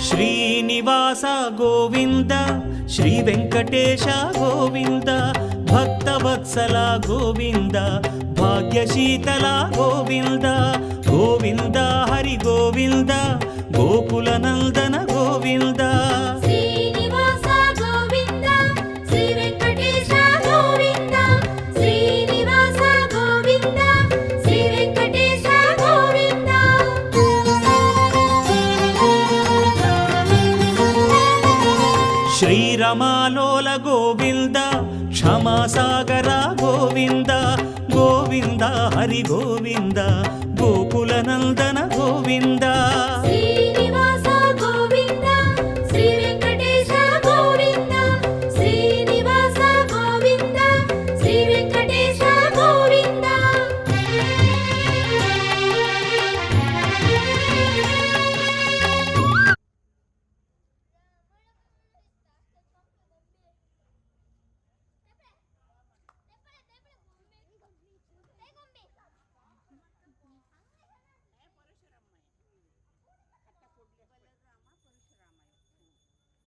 Srinivasa Govinda Shri Venkatesha Govinda Bhaktavatsala Govinda భాగ్యశీతల Govinda Govinda Hari Govinda Gokula Nandana Govinda Srinivasa Govinda Shri Venkatesha Govinda Srinivasa Govinda Shri Venkatesha Govinda శ్రీరమాలోల Govinda క్షమాసాగర Govinda Govinda Hari Govinda Gokula Nandana Govinda Shri